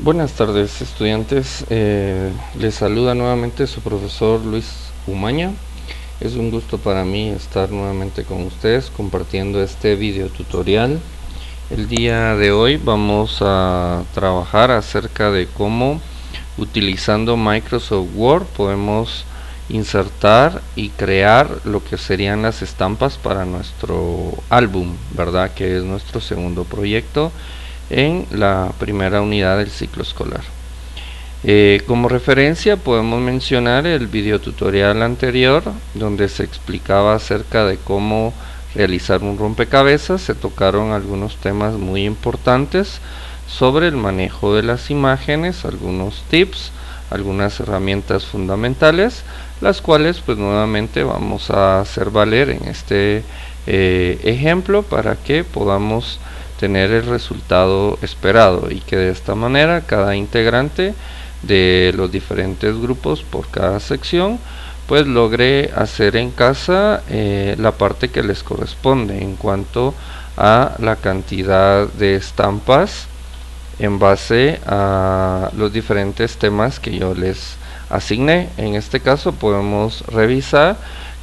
Buenas tardes, estudiantes. Les saluda nuevamente su profesor Luis Umaña. Es un gusto para mí estar nuevamente con ustedes compartiendo este video tutorial. El día de hoy vamos a trabajar acerca de cómo, utilizando Microsoft Word, podemos insertar y crear lo que serían las estampas para nuestro álbum, ¿verdad? Que es nuestro segundo proyecto en la primera unidad del ciclo escolar. Como referencia podemos mencionar el video tutorial anterior donde se explicaba acerca de cómo realizar un rompecabezas. Se tocaron algunos temas muy importantes sobre el manejo de las imágenes, algunos tips, algunas herramientas fundamentales, las cuales pues nuevamente vamos a hacer valer en este ejemplo para que podamos tener el resultado esperado y que de esta manera cada integrante de los diferentes grupos por cada sección pues logre hacer en casa la parte que les corresponde en cuanto a la cantidad de estampas en base a los diferentes temas que yo les asigné. En este caso podemos revisar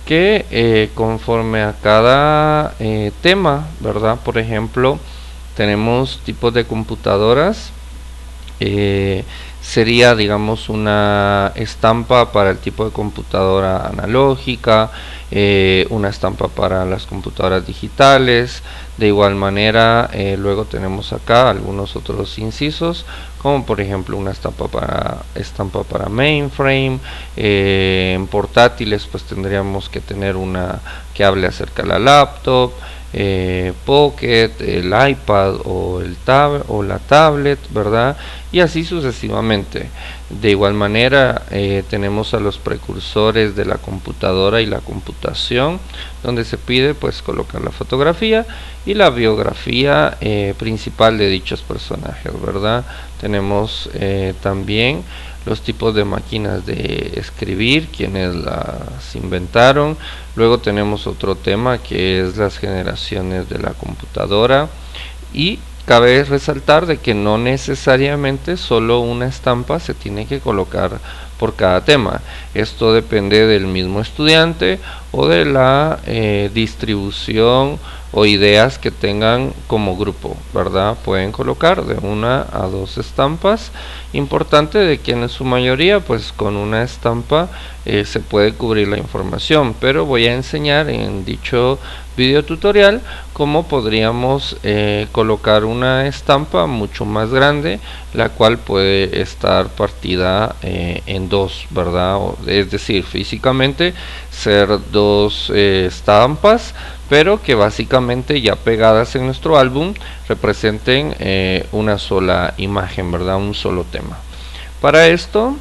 que conforme a cada tema, ¿verdad? Por ejemplo, tenemos tipos de computadoras. Sería, digamos, una estampa para el tipo de computadora analógica, una estampa para las computadoras digitales. De igual manera, luego tenemos acá algunos otros incisos, como por ejemplo una estampa para mainframe. En portátiles pues tendríamos que tener una que hable acerca de la laptop, Pocket, el iPad o la tablet, ¿verdad? Y así sucesivamente. De igual manera tenemos a los precursores de la computadora y la computación, donde se pide pues colocar la fotografía y la biografía principal de dichos personajes, ¿verdad? Tenemos también los tipos de máquinas de escribir, quienes las inventaron. Luego tenemos otro tema que es las generaciones de la computadora, y cabe resaltar de que no necesariamente solo una estampa se tiene que colocar por cada tema. Esto depende del mismo estudiante o de la distribución o ideas que tengan como grupo, ¿verdad? Pueden colocar de una a dos estampas. Importante de que en su mayoría pues con una estampa se puede cubrir la información, pero voy a enseñar en dicho video tutorial cómo podríamos colocar una estampa mucho más grande, la cual puede estar partida en dos, ¿verdad? Es decir, físicamente ser dos estampas, pero que básicamente ya pegadas en nuestro álbum representen una sola imagen, ¿verdad? Un solo tema. Para esto,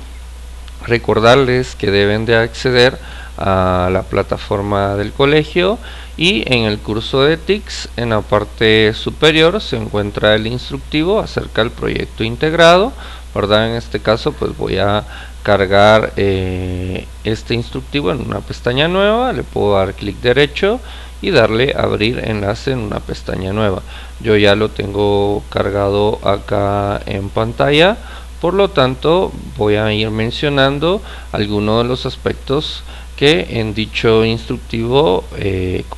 recordarles que deben de acceder a la plataforma del colegio, y en el curso de TICS en la parte superior se encuentra el instructivo acerca del proyecto integrado, ¿verdad? En este caso pues voy a cargar este instructivo en una pestaña nueva. Le puedo dar clic derecho y darle abrir enlace en una pestaña nueva. Yo ya lo tengo cargado acá en pantalla, por lo tanto voy a ir mencionando algunos de los aspectos que en dicho instructivo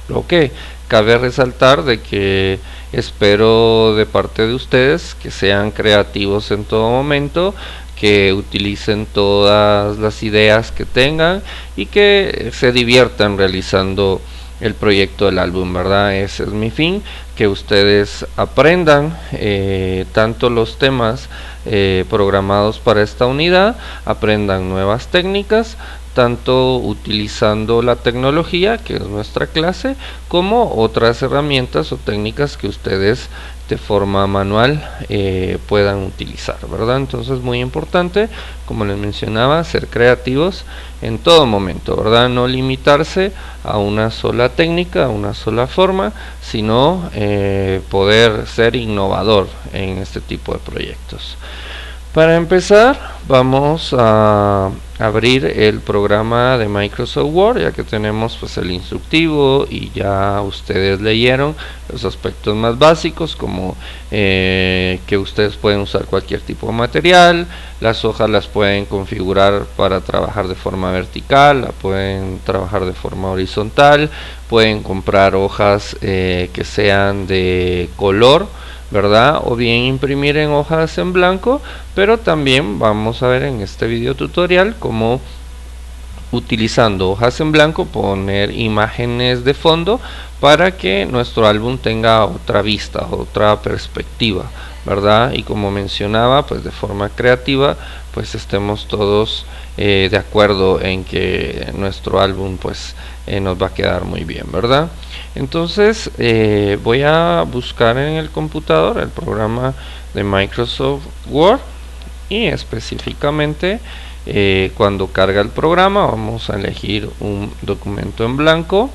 coloqué. Cabe resaltar de que espero de parte de ustedes que sean creativos en todo momento, que utilicen todas las ideas que tengan y que se diviertan realizando el proyecto del álbum, ¿verdad? Ese es mi fin, que ustedes aprendan tanto los temas programados para esta unidad, aprendan nuevas técnicas, tanto utilizando la tecnología, que es nuestra clase, como otras herramientas o técnicas que ustedes de forma manual puedan utilizar, ¿verdad? Entonces, muy importante, como les mencionaba, ser creativos en todo momento, ¿verdad? No limitarse a una sola técnica, a una sola forma, sino poder ser innovador en este tipo de proyectos. Para empezar, vamos a abrir el programa de Microsoft Word, ya que tenemos pues el instructivo y ya ustedes leyeron los aspectos más básicos, como que ustedes pueden usar cualquier tipo de material, las hojas las pueden configurar para trabajar de forma vertical, la pueden trabajar de forma horizontal, pueden comprar hojas que sean de color, ¿verdad? O bien imprimir en hojas en blanco, pero también vamos a ver en este video tutorial cómo, utilizando hojas en blanco, poner imágenes de fondo para que nuestro álbum tenga otra vista, otra perspectiva, ¿verdad? Y como mencionaba, pues de forma creativa, pues estemos todos de acuerdo en que nuestro álbum pues nos va a quedar muy bien, ¿verdad? Entonces voy a buscar en el computador el programa de Microsoft Word y específicamente cuando carga el programa vamos a elegir un documento en blanco.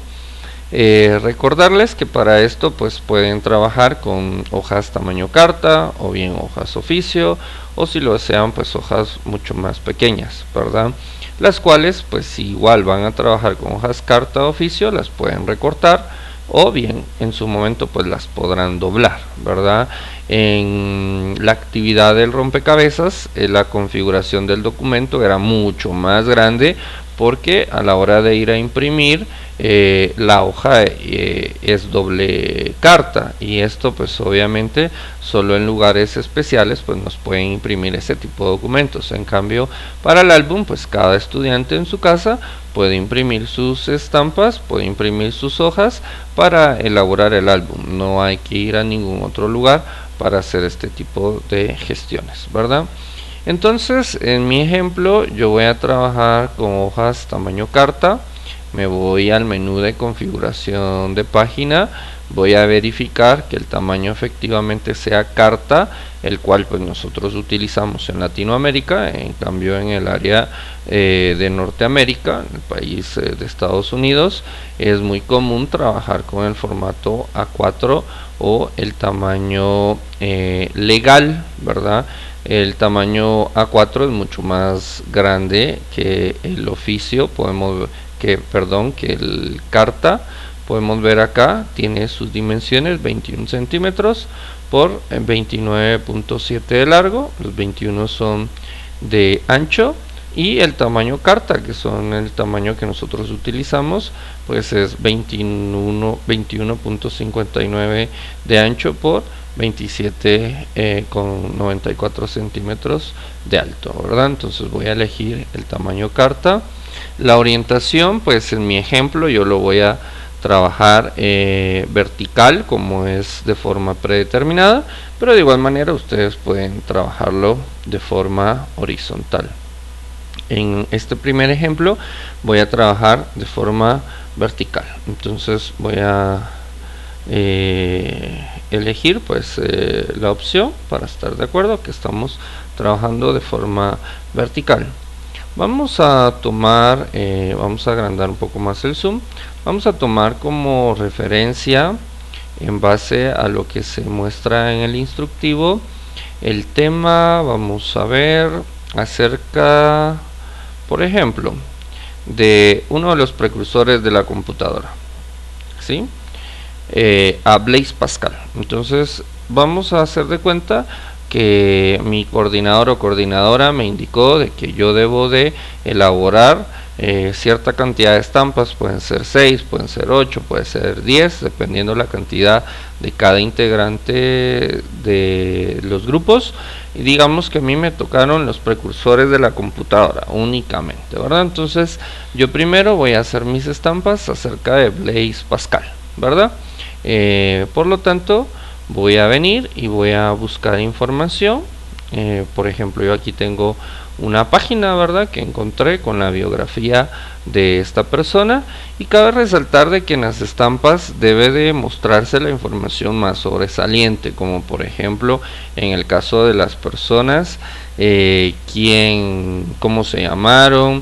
Recordarles que para esto pues pueden trabajar con hojas tamaño carta o bien hojas oficio, o si lo desean pues hojas mucho más pequeñas, ¿verdad? Las cuales pues igual van a trabajar con hojas carta o oficio, las pueden recortar o bien en su momento pues las podrán doblar, ¿verdad? En la actividad del rompecabezas la configuración del documento era mucho más grande, porque a la hora de ir a imprimir la hoja es doble carta, y esto pues obviamente solo en lugares especiales pues nos pueden imprimir ese tipo de documentos. En cambio para el álbum pues cada estudiante en su casa puede imprimir sus estampas, puede imprimir sus hojas para elaborar el álbum. No hay que ir a ningún otro lugar para hacer este tipo de gestiones, ¿verdad? Entonces en mi ejemplo yo voy a trabajar con hojas tamaño carta. Me voy al menú de configuración de página, voy a verificar que el tamaño efectivamente sea carta, el cual pues nosotros utilizamos en Latinoamérica. En cambio en el área de Norteamérica, en el país de Estados Unidos, es muy común trabajar con el formato A4 o el tamaño legal, ¿verdad? El tamaño A4 es mucho más grande que el oficio, que el carta. Podemos ver acá, tiene sus dimensiones 21 centímetros por 29.7 de largo, los 21 son de ancho, y el tamaño carta, que son el tamaño que nosotros utilizamos, pues es 21.59 de ancho por 27,94 centímetros de alto, ¿verdad? Entonces voy a elegir el tamaño carta. La orientación, pues en mi ejemplo yo lo voy a trabajar vertical, como es de forma predeterminada, pero de igual manera ustedes pueden trabajarlo de forma horizontal. En este primer ejemplo voy a trabajar de forma vertical, entonces voy a elegir pues la opción para estar de acuerdo que estamos trabajando de forma vertical. Vamos a tomar, vamos a agrandar un poco más el zoom, vamos a tomar como referencia, en base a lo que se muestra en el instructivo, el tema. Vamos a ver acerca, por ejemplo, de uno de los precursores de la computadora, ¿sí? A Blaise Pascal. Entonces vamos a hacer de cuenta que mi coordinador o coordinadora me indicó de que yo debo de elaborar cierta cantidad de estampas. Pueden ser 6, pueden ser 8, puede ser 10, dependiendo la cantidad de cada integrante de los grupos. Y digamos que a mí me tocaron los precursores de la computadora únicamente, ¿verdad? Entonces yo primero voy a hacer mis estampas acerca de Blaise Pascal, ¿verdad? Por lo tanto voy a venir y voy a buscar información. Por ejemplo, yo aquí tengo una página, ¿verdad?, que encontré con la biografía de esta persona, y cabe resaltar de que en las estampas debe de mostrarse la información más sobresaliente, como por ejemplo en el caso de las personas, cómo se llamaron,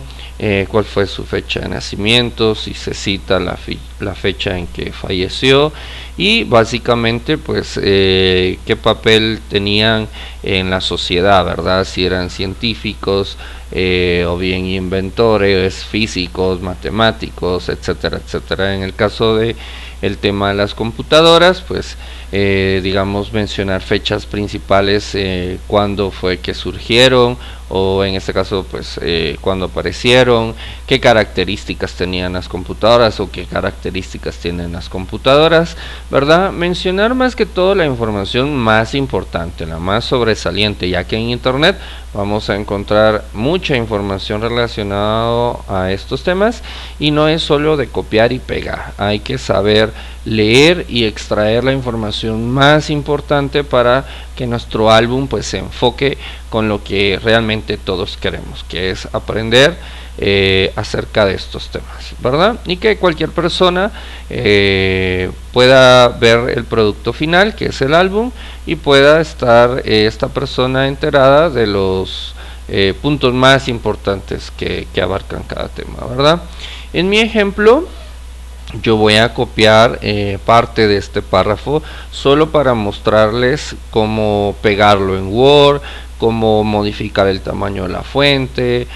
cuál fue su fecha de nacimiento, si se cita la fecha en que falleció, y básicamente pues qué papel tenían en la sociedad, ¿verdad? Si eran científicos o bien inventores, físicos, matemáticos, etcétera, etcétera. En el caso de el tema de las computadoras, pues digamos mencionar fechas principales, cuándo fue que surgieron, o en este caso pues cuándo aparecieron, qué características tenían las computadoras o qué características tienen las computadoras, ¿verdad? Mencionar más que todo la información más importante, la más sobresaliente, ya que en internet vamos a encontrar mucha información relacionada a estos temas y no es solo de copiar y pegar, hay que saber leer y extraer la información más importante para que nuestro álbum pues se enfoque con lo que realmente todos queremos, que es aprender acerca de estos temas, ¿verdad? Y que cualquier persona pueda ver el producto final, que es el álbum, y pueda estar esta persona enterada de los puntos más importantes que abarcan cada tema, ¿verdad? En mi ejemplo, yo voy a copiar parte de este párrafo solo para mostrarles cómo pegarlo en Word, cómo modificar el tamaño de la fuente,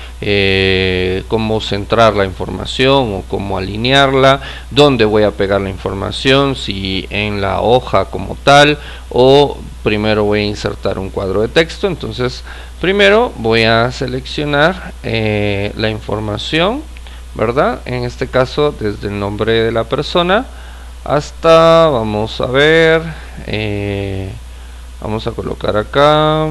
cómo centrar la información o cómo alinearla, dónde voy a pegar la información, si en la hoja como tal, o primero voy a insertar un cuadro de texto. Entonces primero voy a seleccionar la información, ¿verdad? En este caso desde el nombre de la persona hasta, vamos a ver, vamos a colocar acá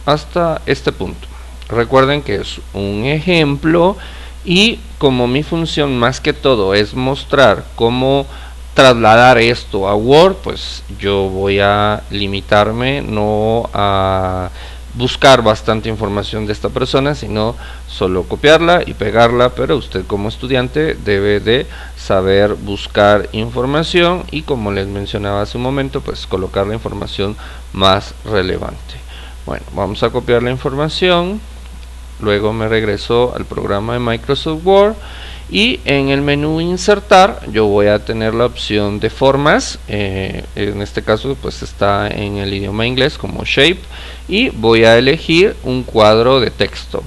hasta este punto. Recuerden que es un ejemplo y como mi función más que todo es mostrar cómo trasladar esto a Word, pues yo voy a limitarme no a buscar bastante información de esta persona, sino solo copiarla y pegarla, pero usted como estudiante debe de saber buscar información y, como les mencionaba hace un momento, pues colocar la información más relevante. Bueno, vamos a copiar la información, luego me regreso al programa de Microsoft Word y en el menú insertar yo voy a tener la opción de formas, en este caso pues está en el idioma inglés como shape, y voy a elegir un cuadro de texto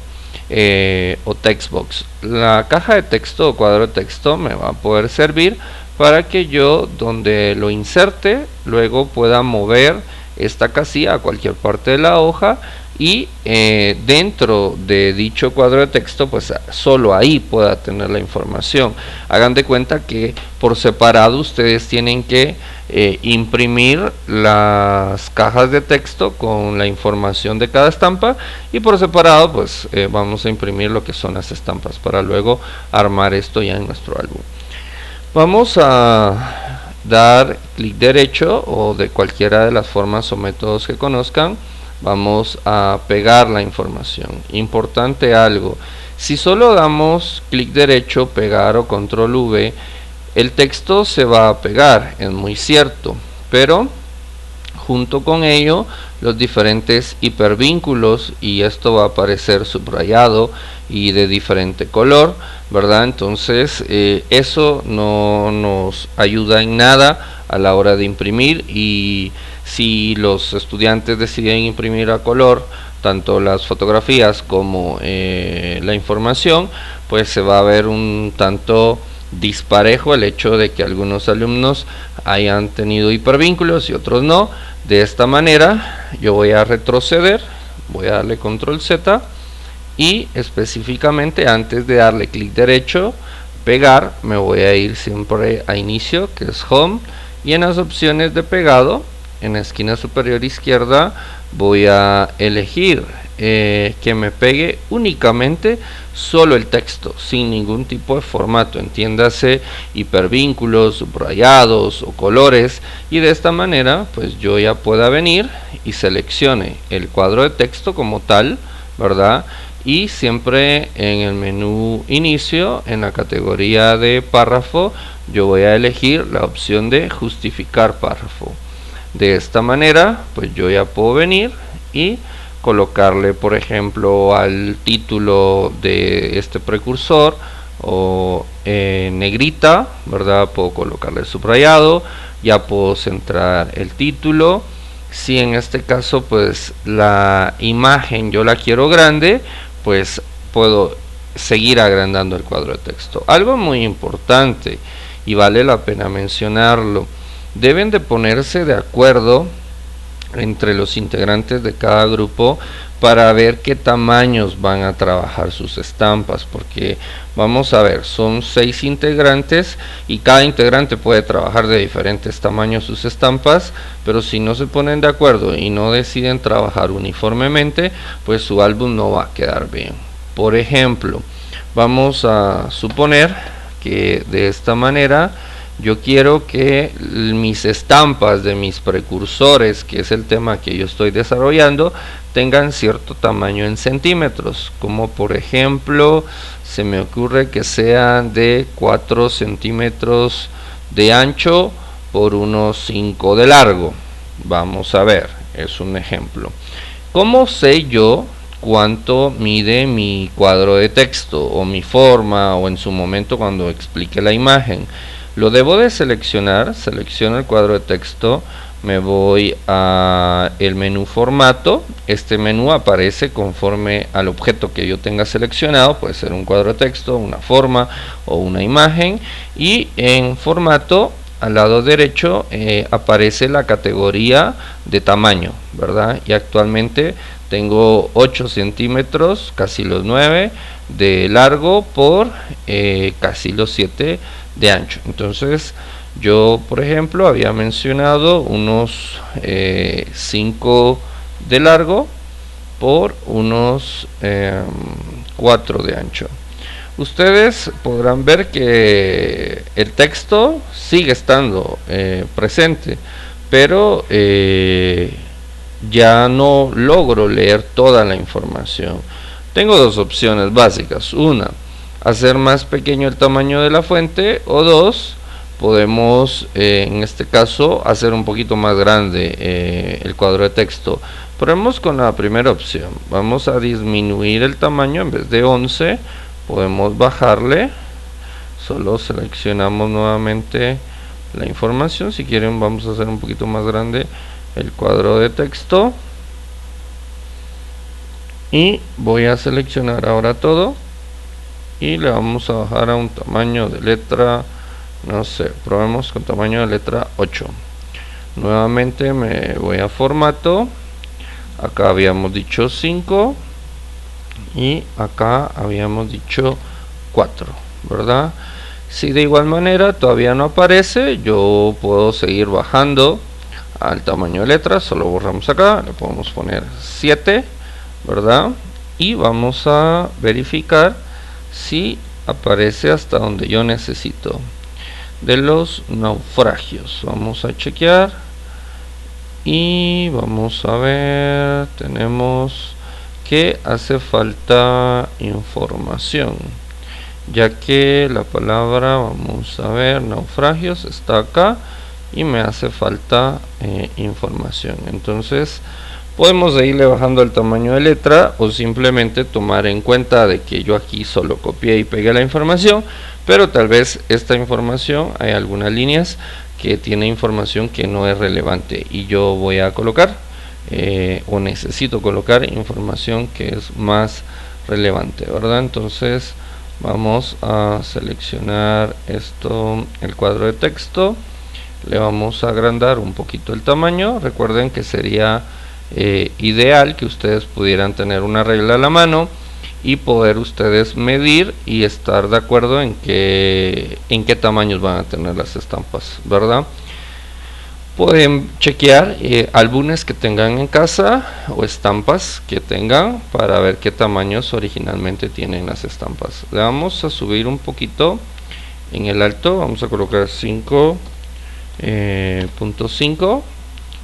o textbox. La caja de texto o cuadro de texto me va a poder servir para que yo donde lo inserte luego pueda mover esta casilla a cualquier parte de la hoja y dentro de dicho cuadro de texto pues solo ahí pueda tener la información. Hagan de cuenta que por separado ustedes tienen que imprimir las cajas de texto con la información de cada estampa y por separado pues vamos a imprimir lo que son las estampas para luego armar esto ya en nuestro álbum. Vamos a dar clic derecho o de cualquiera de las formas o métodos que conozcan. Vamos a pegar la información. Importante algo, si solo damos clic derecho, pegar o control V, el texto se va a pegar, es muy cierto, pero junto con ello los diferentes hipervínculos, y esto va a aparecer subrayado y de diferente color, ¿verdad? Entonces eso no nos ayuda en nada a la hora de imprimir, y si los estudiantes deciden imprimir a color tanto las fotografías como la información, pues se va a ver un tanto disparejo el hecho de que algunos alumnos hayan tenido hipervínculos y otros no. De esta manera yo voy a retroceder, voy a darle control Z y específicamente antes de darle clic derecho, pegar, me voy a ir siempre a inicio, que es home, y en las opciones de pegado en la esquina superior izquierda voy a elegir que me pegue únicamente solo el texto, sin ningún tipo de formato, entiéndase hipervínculos, subrayados o colores, y de esta manera pues yo ya pueda venir y seleccione el cuadro de texto como tal, ¿verdad? Y siempre en el menú inicio, en la categoría de párrafo, yo voy a elegir la opción de justificar párrafo. De esta manera pues yo ya puedo venir y colocarle, por ejemplo, al título de este precursor o negrita, ¿verdad? Puedo colocarle subrayado, ya puedo centrar el título. Si en este caso pues la imagen yo la quiero grande, pues puedo seguir agrandando el cuadro de texto. Algo muy importante y vale la pena mencionarlo: deben de ponerse de acuerdo entre los integrantes de cada grupo para ver qué tamaños van a trabajar sus estampas, porque vamos a ver, son 6 integrantes y cada integrante puede trabajar de diferentes tamaños sus estampas, pero si no se ponen de acuerdo y no deciden trabajar uniformemente, pues su álbum no va a quedar bien. Por ejemplo, vamos a suponer que de esta manera yo quiero que mis estampas de mis precursores, que es el tema que yo estoy desarrollando, tengan cierto tamaño en centímetros, como por ejemplo se me ocurre que sean de 4 centímetros de ancho por unos 5 de largo. Vamos a ver, es un ejemplo. ¿Cómo sé yo cuánto mide mi cuadro de texto o mi forma, o en su momento cuando explique la imagen? Lo debo de seleccionar. Selecciono el cuadro de texto, me voy a el menú formato. Este menú aparece conforme al objeto que yo tenga seleccionado, puede ser un cuadro de texto, una forma o una imagen, y en formato al lado derecho aparece la categoría de tamaño, ¿verdad? Y actualmente tengo 8 centímetros, casi los 9 de largo por casi los 7 de ancho. Entonces yo, por ejemplo, había mencionado unos 5 de largo por unos 4 de ancho. Ustedes podrán ver que el texto sigue estando presente, pero ya no logro leer toda la información. Tengo dos opciones básicas: una, hacer más pequeño el tamaño de la fuente, o dos, podemos en este caso hacer un poquito más grande el cuadro de texto. Probemos con la primera opción. Vamos a disminuir el tamaño. En vez de 11 podemos bajarle. Solo seleccionamos nuevamente la información. Si quieren, vamos a hacer un poquito más grande el cuadro de texto y voy a seleccionar ahora todo y le vamos a bajar a un tamaño de letra, no sé, probemos con tamaño de letra 8. Nuevamente me voy a formato, acá habíamos dicho 5 y acá habíamos dicho 4, ¿verdad? Si de igual manera todavía no aparece, yo puedo seguir bajando al tamaño de letra. Solo borramos acá, le podemos poner 7, ¿verdad? Y vamos a verificar si aparece hasta donde yo necesito. De los naufragios, vamos a chequear y vamos a ver, tenemos que hace falta información, ya que la palabra, vamos a ver, naufragios está acá y me hace falta información. Entonces podemos irle bajando el tamaño de letra, o simplemente tomar en cuenta de que yo aquí solo copié y pegué la información, pero tal vez esta información, hay algunas líneas que tiene información que no es relevante y yo voy a colocar o necesito colocar información que es más relevante, ¿verdad? Entonces vamos a seleccionar esto, el cuadro de texto, le vamos a agrandar un poquito el tamaño. Recuerden que sería ideal que ustedes pudieran tener una regla a la mano y poder ustedes medir y estar de acuerdo en qué tamaños van a tener las estampas, ¿verdad? Pueden chequear álbumes que tengan en casa o estampas que tengan para ver qué tamaños originalmente tienen las estampas. Le vamos a subir un poquito en el alto, vamos a colocar 5.5.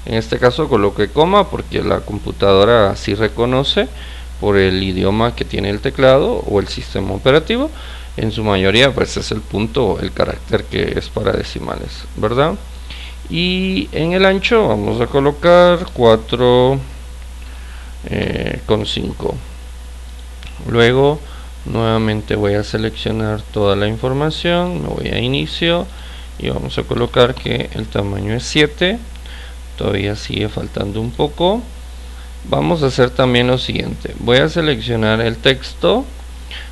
En este caso coloqué coma porque la computadora así reconoce por el idioma que tiene el teclado o el sistema operativo. En su mayoría pues es el punto o el carácter que es para decimales, ¿verdad? Y en el ancho vamos a colocar 4 con 5. Luego nuevamente voy a seleccionar toda la información, me voy a inicio y vamos a colocar que el tamaño es 7. Todavía sigue faltando un poco. Vamos a hacer también lo siguiente, voy a seleccionar el texto,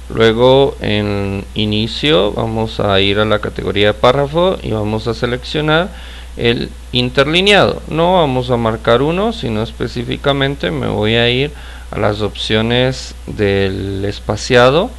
luego en inicio vamos a ir a la categoría de párrafo y vamos a seleccionar el interlineado. No vamos a marcar uno, sino específicamente me voy a ir a las opciones del espaciado.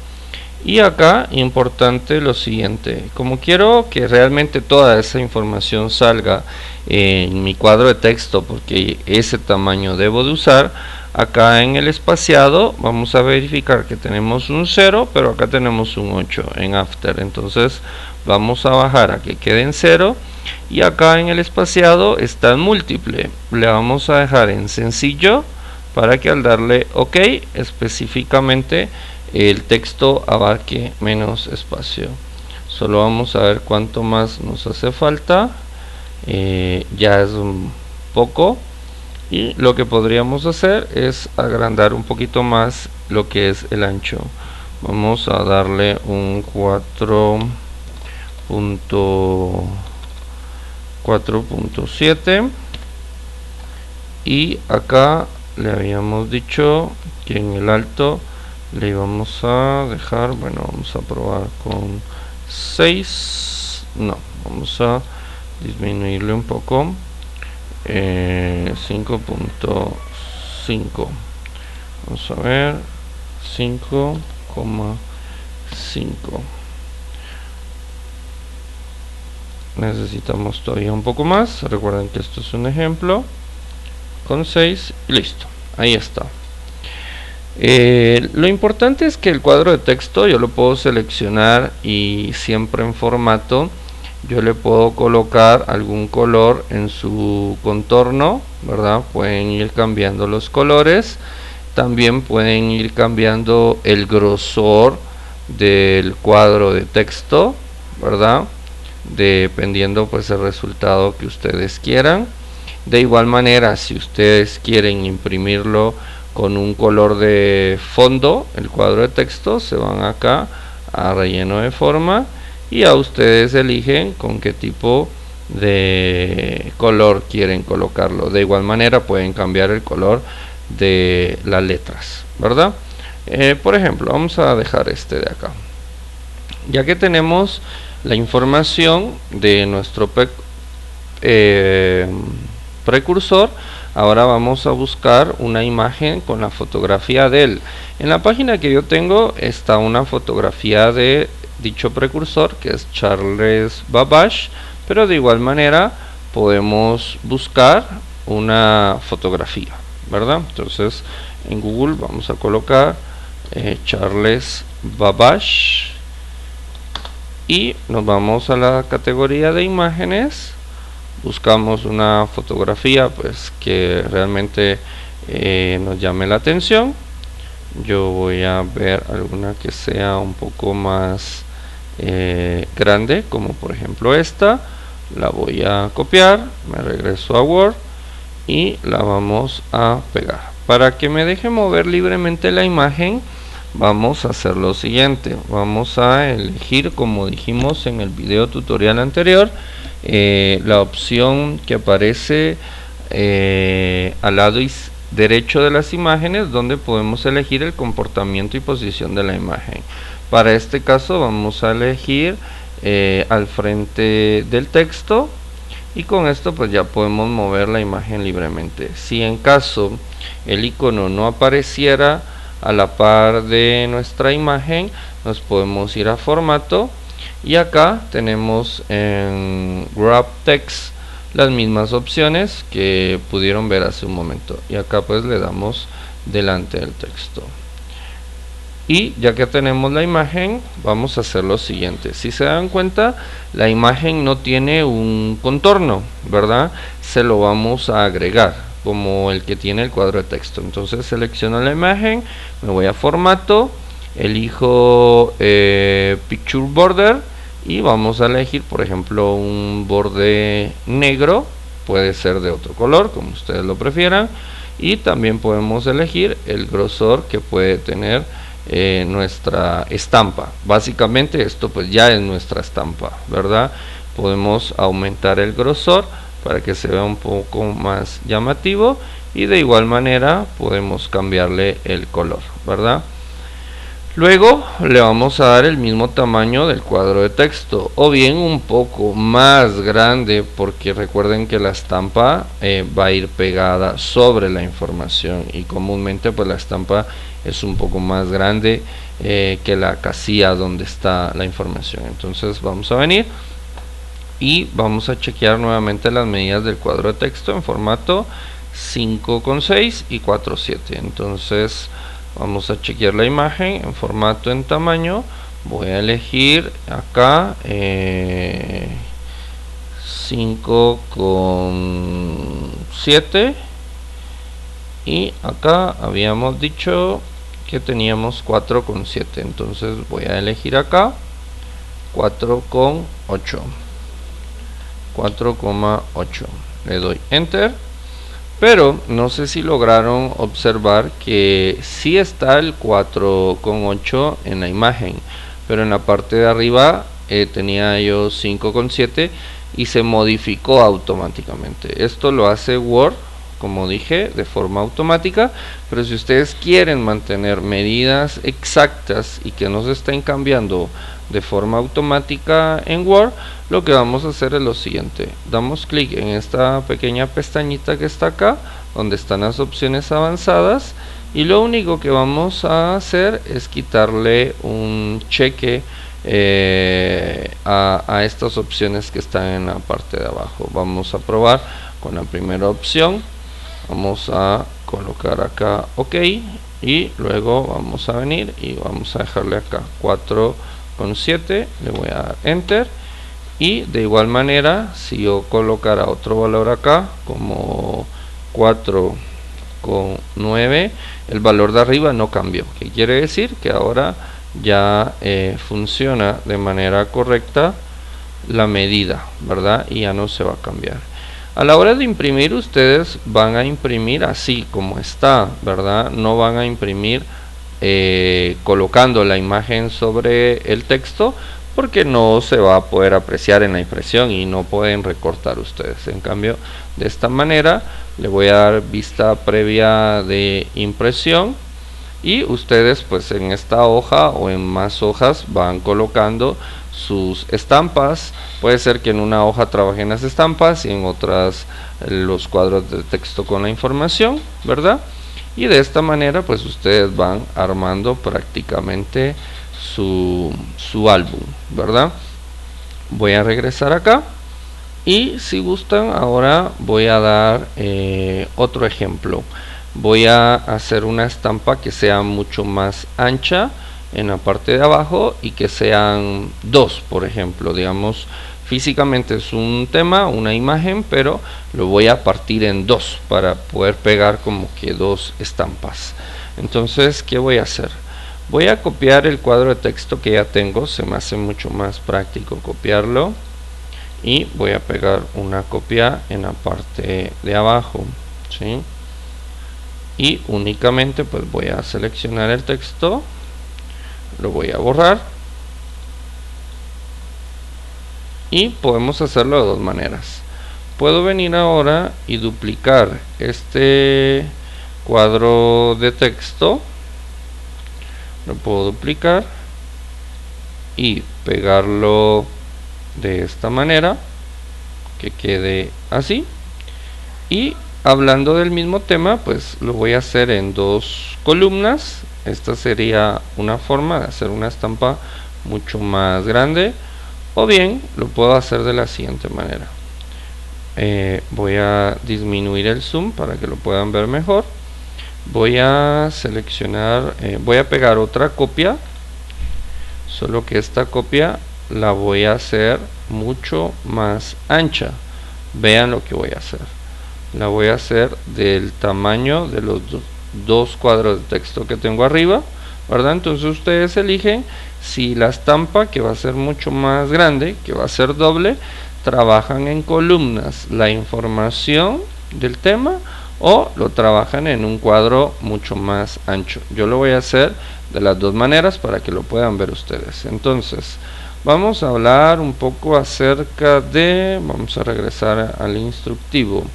Y acá importante lo siguiente, como quiero que realmente toda esa información salga en mi cuadro de texto, porque ese tamaño debo de usar, acá en el espaciado vamos a verificar que tenemos un 0, pero acá tenemos un 8 en After. Entonces vamos a bajar a que quede en 0 y acá en el espaciado está en múltiple. Le vamos a dejar en sencillo para que al darle OK específicamente el texto abarque menos espacio. Solo vamos a ver cuánto más nos hace falta. Ya es un poco, y lo que podríamos hacer es agrandar un poquito más lo que es el ancho. Vamos a darle un 4.7 y acá le habíamos dicho que en el alto le íbamos a dejar, bueno, vamos a probar con 6, no, vamos a disminuirle un poco, 5.5, vamos a ver, 5,5. necesitamos todavía un poco más. Recuerden que esto es un ejemplo, con 6 y listo, ahí está. Lo importante es que el cuadro de texto yo lo puedo seleccionar y siempre en formato. Yo le puedo colocar algún color en su contorno, ¿verdad? Pueden ir cambiando los colores. También pueden ir cambiando el grosor del cuadro de texto, ¿verdad? Dependiendo pues el resultado que ustedes quieran. De igual manera, si ustedes quieren imprimirlo con un color de fondo, el cuadro de texto, se van acá a relleno de forma y a ustedes eligen con qué tipo de color quieren colocarlo. De igual manera pueden cambiar el color de las letras, ¿verdad? Por ejemplo, vamos a dejar este de acá. Ya que tenemos la información de nuestro precursor, ahora vamos a buscar una imagen con la fotografía de él. En la página que yo tengo está una fotografía de dicho precursor, que es Charles Babbage, pero de igual manera podemos buscar una fotografía, ¿verdad? Entonces en Google vamos a colocar Charles Babbage y nos vamos a la categoría de imágenes. Buscamos una fotografía pues que realmente nos llame la atención. Yo voy a ver alguna que sea un poco más grande, como por ejemplo esta. La voy a copiar, me regreso a Word y la vamos a pegar. Para que me deje mover libremente la imagen, vamos a hacer lo siguiente. Vamos a elegir, como dijimos en el video tutorial anterior, la opción que aparece al lado derecho de las imágenes, donde podemos elegir el comportamiento y posición de la imagen. Para este caso vamos a elegir al frente del texto, y con esto pues ya podemos mover la imagen libremente. Si en caso el icono no apareciera a la par de nuestra imagen, nos podemos ir a formato y acá tenemos en Wrap Text las mismas opciones que pudieron ver hace un momento, y acá pues le damos delante del texto. Y ya que tenemos la imagen, vamos a hacer lo siguiente. Si se dan cuenta, la imagen no tiene un contorno, ¿verdad? Se lo vamos a agregar, como el que tiene el cuadro de texto. Entonces selecciono la imagen, me voy a formato, elijo Picture Border y vamos a elegir por ejemplo un borde negro, puede ser de otro color, como ustedes lo prefieran, y también podemos elegir el grosor que puede tener nuestra estampa. Básicamente esto pues ya es nuestra estampa, ¿verdad? Podemos aumentar el grosor para que se vea un poco más llamativo, y de igual manera podemos cambiarle el color, ¿verdad? Luego le vamos a dar el mismo tamaño del cuadro de texto, o bien un poco más grande, porque recuerden que la estampa va a ir pegada sobre la información, y comúnmente pues la estampa es un poco más grande que la casilla donde está la información. Entonces vamos a venir y vamos a chequear nuevamente las medidas del cuadro de texto en formato 5,6 y 4,7. Entonces vamos a chequear la imagen en formato en tamaño. Voy a elegir acá 5,7, y acá habíamos dicho que teníamos 4,7. entonces voy a elegir acá 4,8. Le doy enter, pero no sé si lograron observar que sí está el 4,8 en la imagen, pero en la parte de arriba tenía yo 5,7 y se modificó automáticamente. Esto lo hace Word, como dije, de forma automática, pero si ustedes quieren mantener medidas exactas y que no se estén cambiando de forma automática en Word, lo que vamos a hacer es lo siguiente: damos clic en esta pequeña pestañita que está acá, donde están las opciones avanzadas, y lo único que vamos a hacer es quitarle un cheque a estas opciones que están en la parte de abajo. Vamos a probar con la primera opción. Vamos a colocar acá OK, y luego vamos a venir y vamos a dejarle acá 4,7, le voy a dar enter, y de igual manera si yo colocara otro valor acá como 4,9, el valor de arriba no cambió, que quiere decir que ahora ya funciona de manera correcta la medida, ¿verdad? Y ya no se va a cambiar. A la hora de imprimir, ustedes van a imprimir así como está, ¿verdad? No van a imprimir colocando la imagen sobre el texto, porque no se va a poder apreciar en la impresión y no pueden recortar ustedes. En cambio, de esta manera le voy a dar vista previa de impresión, y ustedes pues en esta hoja o en más hojas van colocando sus estampas. Puede ser que en una hoja trabajen las estampas y en otras los cuadros de texto con la información, ¿verdad? Y de esta manera pues ustedes van armando prácticamente su álbum, ¿verdad? Voy a regresar acá, y si gustan ahora voy a dar otro ejemplo. Voy a hacer una estampa que sea mucho más ancha en la parte de abajo, y que sean dos, por ejemplo. Digamos, físicamente es un tema, una imagen, pero lo voy a partir en dos para poder pegar como que dos estampas. Entonces, ¿qué voy a hacer? Voy a copiar el cuadro de texto que ya tengo, se me hace mucho más práctico copiarlo, y voy a pegar una copia en la parte de abajo, ¿sí? Y únicamente pues voy a seleccionar el texto, lo voy a borrar, y podemos hacerlo de dos maneras. Puedo venir ahora y duplicar este cuadro de texto, lo puedo duplicar y pegarlo de esta manera, que quede así. Y hablando del mismo tema, pues lo voy a hacer en dos columnas. Esta sería una forma de hacer una estampa mucho más grande, o bien lo puedo hacer de la siguiente manera. Voy a disminuir el zoom para que lo puedan ver mejor. Voy a seleccionar, voy a pegar otra copia, solo que esta copia la voy a hacer mucho más ancha. Vean lo que voy a hacer. La voy a hacer del tamaño de los dos cuadros de texto que tengo arriba, ¿verdad? Entonces ustedes eligen si la estampa, que va a ser mucho más grande, que va a ser doble, trabajan en columnas la información del tema o lo trabajan en un cuadro mucho más ancho. Yo lo voy a hacer de las dos maneras para que lo puedan ver ustedes. Entonces vamos a hablar un poco acerca de, vamos a regresar al instructivo.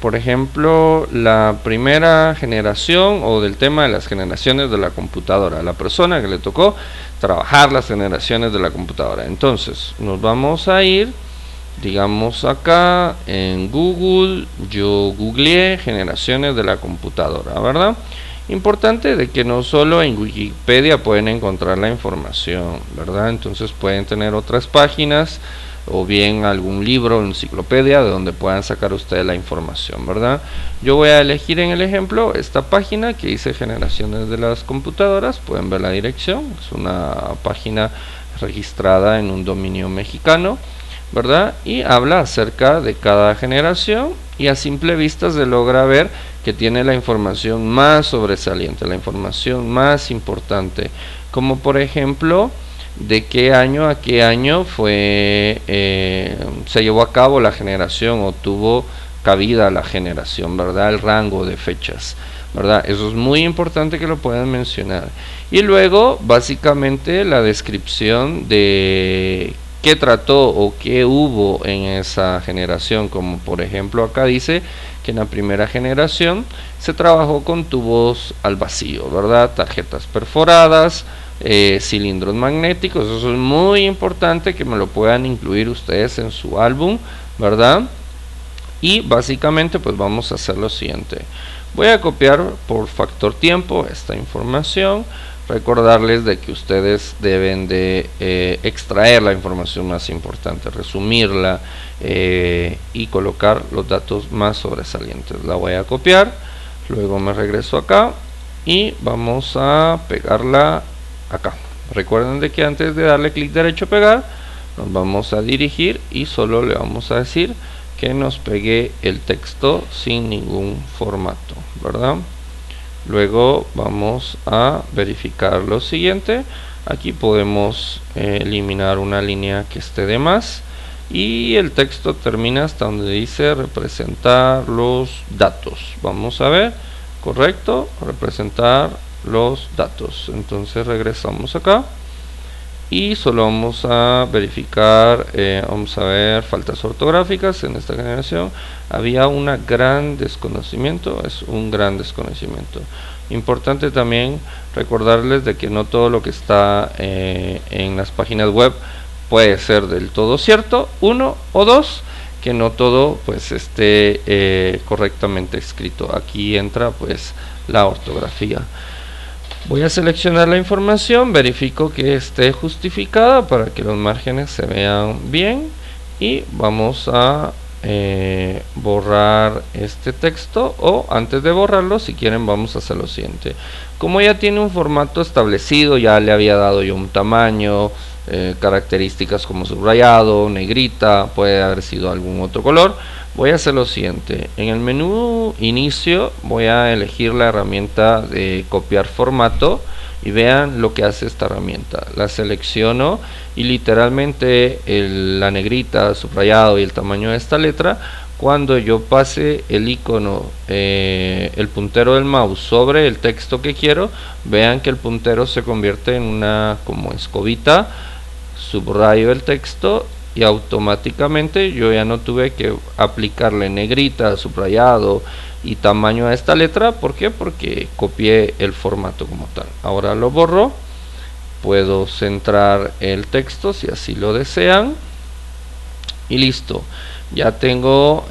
Por ejemplo, la primera generación o del tema de las generaciones de la computadora, la persona que le tocó trabajar las generaciones de la computadora. Entonces nos vamos a ir, digamos acá en Google, yo googleé generaciones de la computadora, ¿verdad? Importante de que no solo en Wikipedia pueden encontrar la información, ¿verdad? Entonces pueden tener otras páginas o bien algún libro, enciclopedia de donde puedan sacar ustedes la información, ¿verdad? Yo voy a elegir en el ejemplo esta página que dice generaciones de las computadoras. Pueden ver la dirección, es una página registrada en un dominio mexicano, ¿verdad? Y habla acerca de cada generación y a simple vista se logra ver que tiene la información más sobresaliente, la información más importante, como por ejemplo de qué año a qué año fue se llevó a cabo la generación o tuvo cabida la generación, ¿verdad? El rango de fechas, ¿verdad? Eso es muy importante que lo puedan mencionar. Y luego básicamente la descripción de qué trató o qué hubo en esa generación, como por ejemplo acá dice que en la primera generación se trabajó con tubos al vacío, ¿verdad? Tarjetas perforadas, cilindros magnéticos. Eso es muy importante que me lo puedan incluir ustedes en su álbum, ¿verdad? Y básicamente pues vamos a hacer lo siguiente. Voy a copiar por factor tiempo esta información. Recordarles de que ustedes deben de extraer la información más importante, resumirla y colocar los datos más sobresalientes. La voy a copiar, luego me regreso acá y vamos a pegarla acá. Recuerden de que antes de darle clic derecho a pegar, nos vamos a dirigir y solo le vamos a decir que nos pegue el texto sin ningún formato, ¿verdad? Luego vamos a verificar lo siguiente. Aquí podemos eliminar una línea que esté de más y el texto termina hasta donde dice representar los datos. Vamos a ver, correcto, representar los datos. Entonces regresamos acá y solo vamos a verificar, vamos a ver faltas ortográficas. En esta generación había un gran desconocimiento, es un gran desconocimiento. Importante también recordarles de que no todo lo que está en las páginas web puede ser del todo cierto, uno, o dos, que no todo pues esté correctamente escrito. Aquí entra pues la ortografía. Voy a seleccionar la información, verifico que esté justificada para que los márgenes se vean bien y vamos a borrar este texto, o antes de borrarlo, si quieren, vamos a hacer lo siguiente. Como ya tiene un formato establecido, ya le había dado yo un tamaño, características como subrayado, negrita, puede haber sido algún otro color. Voy a hacer lo siguiente. En el menú inicio voy a elegir la herramienta de copiar formato y vean lo que hace esta herramienta. La selecciono y literalmente la negrita, subrayado y el tamaño de esta letra, cuando yo pase el icono, el puntero del mouse sobre el texto que quiero, vean que el puntero se convierte en una como escobita, subrayo el texto y automáticamente yo ya no tuve que aplicarle negrita, subrayado y tamaño a esta letra. ¿Por qué? Porque copié el formato como tal. Ahora lo borro, puedo centrar el texto si así lo desean y listo. Ya tengo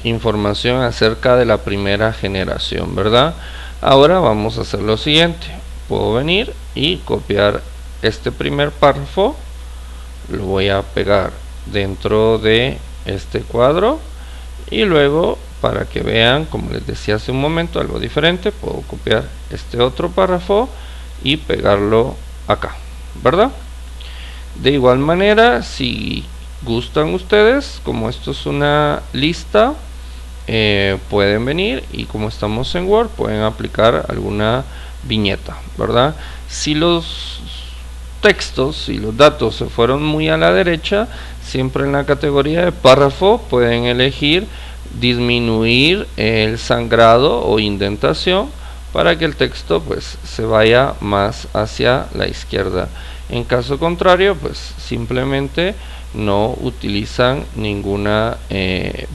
información acerca de la primera generación, ¿verdad? Ahora vamos a hacer lo siguiente. Puedo venir y copiar este primer párrafo, lo voy a pegar dentro de este cuadro y luego, para que vean, como les decía hace un momento, algo diferente, puedo copiar este otro párrafo y pegarlo acá, ¿verdad? De igual manera, si gustan ustedes, como esto es una lista, pueden venir y como estamos en Word, pueden aplicar alguna viñeta, ¿verdad? Si los textos y los datos se fueron muy a la derecha, siempre en la categoría de párrafo pueden elegir disminuir el sangrado o indentación para que el texto pues se vaya más hacia la izquierda. En caso contrario, pues simplemente no utilizan ninguna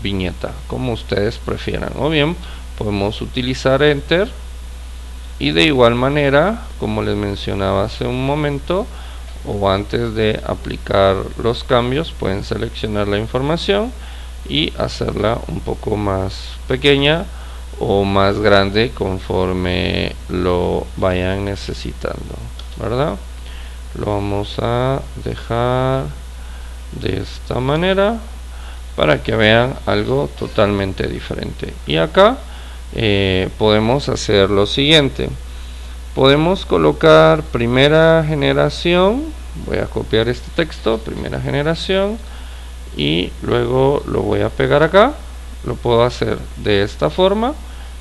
viñeta, como ustedes prefieran, o bien podemos utilizar Enter, y de igual manera, como les mencionaba hace un momento, o antes de aplicar los cambios, pueden seleccionar la información y hacerla un poco más pequeña o más grande conforme lo vayan necesitando, ¿verdad? Lo vamos a dejar de esta manera para que vean algo totalmente diferente. Y acá podemos hacer lo siguiente: podemos colocar primera generación. Voy a copiar este texto, primera generación, y luego lo voy a pegar acá. Lo puedo hacer de esta forma,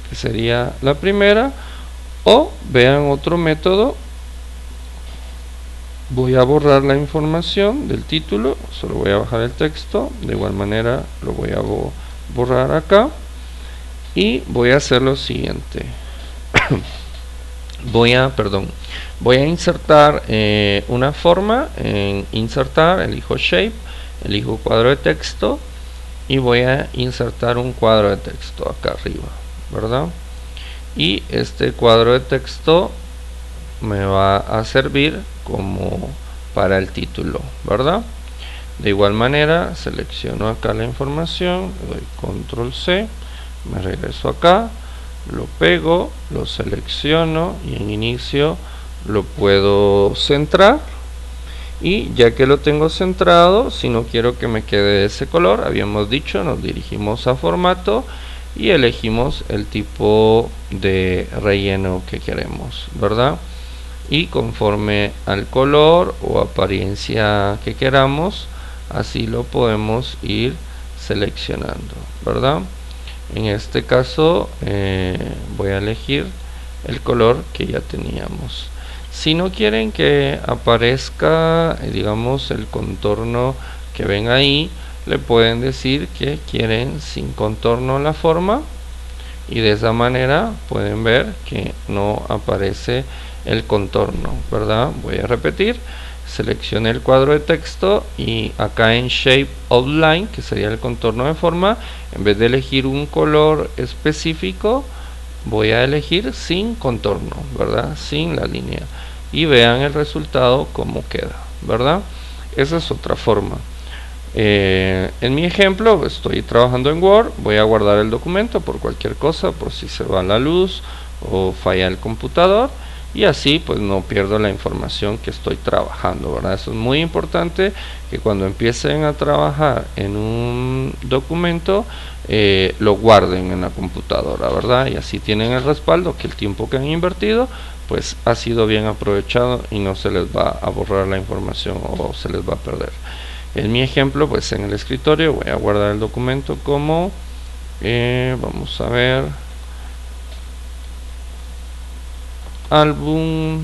que sería la primera, o vean otro método. Voy a borrar la información del título, solo voy a bajar el texto, de igual manera lo voy a borrar acá, y voy a hacer lo siguiente. voy a insertar una forma. En insertar elijo shape, elijo cuadro de texto y voy a insertar un cuadro de texto acá arriba, ¿verdad? Y este cuadro de texto me va a servir como para el título, ¿verdad? De igual manera selecciono acá la información, le doy control C, me regreso acá, lo pego, lo selecciono y en inicio lo puedo centrar. Y ya que lo tengo centrado, si no quiero que me quede de ese color, habíamos dicho, nos dirigimos a formato y elegimos el tipo de relleno que queremos, ¿verdad? Y conforme al color o apariencia que queramos, así lo podemos ir seleccionando, ¿verdad? En este caso voy a elegir el color que ya teníamos. Si no quieren que aparezca digamos el contorno que ven ahí, le pueden decir que quieren sin contorno la forma, y de esa manera pueden ver que no aparece el contorno, ¿verdad? Voy a repetir, seleccioné el cuadro de texto y acá en Shape Outline, que sería el contorno de forma, en vez de elegir un color específico, voy a elegir sin contorno, ¿verdad? Sin la línea, y vean el resultado como queda, ¿verdad? Esa es otra forma. En mi ejemplo estoy trabajando en Word, voy a guardar el documento por cualquier cosa, por si se va la luz o falla el computador, y así pues no pierdo la información que estoy trabajando, ¿verdad? Eso es muy importante, que cuando empiecen a trabajar en un documento lo guarden en la computadora, ¿verdad? Y así tienen el respaldo que el tiempo que han invertido pues ha sido bien aprovechado y no se les va a borrar la información o se les va a perder. En mi ejemplo, pues en el escritorio voy a guardar el documento como vamos a ver, álbum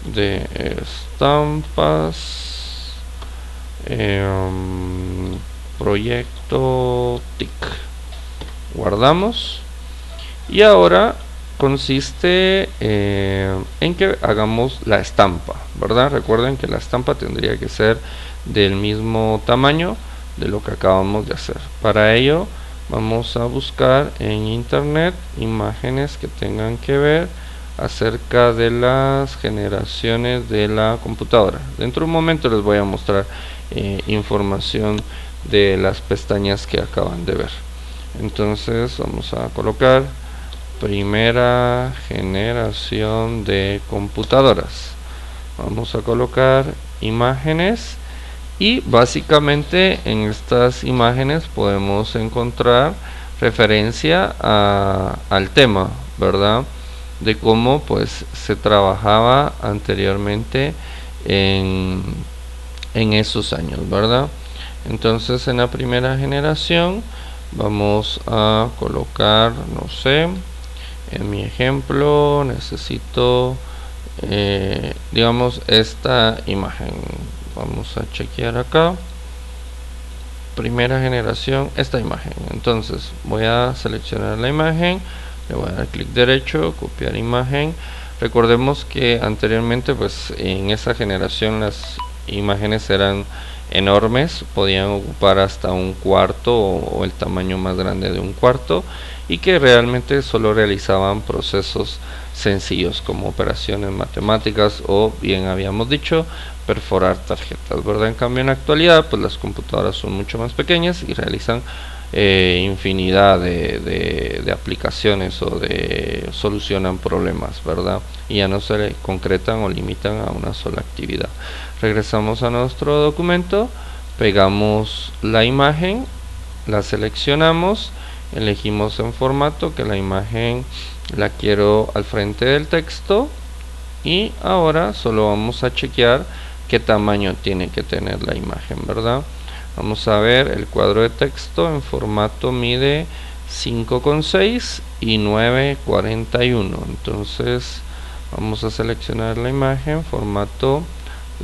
de estampas, proyecto TIC. Guardamos, y ahora consiste en que hagamos la estampa, ¿verdad? Recuerden que la estampa tendría que ser del mismo tamaño de lo que acabamos de hacer. Para ello vamos a buscar en internet imágenes que tengan que ver acerca de las generaciones de la computadora. Dentro de un momento les voy a mostrar información de las pestañas que acaban de ver. Entonces vamos a colocar primera generación de computadoras, vamos a colocar imágenes, y básicamente en estas imágenes podemos encontrar referencia al tema, ¿verdad? De cómo pues se trabajaba anteriormente en esos años, ¿verdad? Entonces en la primera generación vamos a colocar, no sé, en mi ejemplo necesito digamos esta imagen. Vamos a chequear acá, primera generación, esta imagen. Entonces voy a seleccionar la imagen, le voy a dar clic derecho, copiar imagen. Recordemos que anteriormente pues en esa generación las imágenes eran enormes, podían ocupar hasta un cuarto o el tamaño más grande de un cuarto, y que realmente solo realizaban procesos sencillos como operaciones matemáticas o, bien habíamos dicho, perforar tarjetas, ¿verdad? En cambio, en la actualidad pues las computadoras son mucho más pequeñas y realizan infinidad de aplicaciones o solucionan problemas, ¿verdad? Y ya no se concretan o limitan a una sola actividad. Regresamos a nuestro documento, pegamos la imagen, la seleccionamos, elegimos en formato, que la imagen la quiero al frente del texto, y ahora solo vamos a chequear qué tamaño tiene que tener la imagen, ¿verdad? Vamos a ver, el cuadro de texto en formato mide 5,6 y 9,41. Entonces vamos a seleccionar la imagen, formato,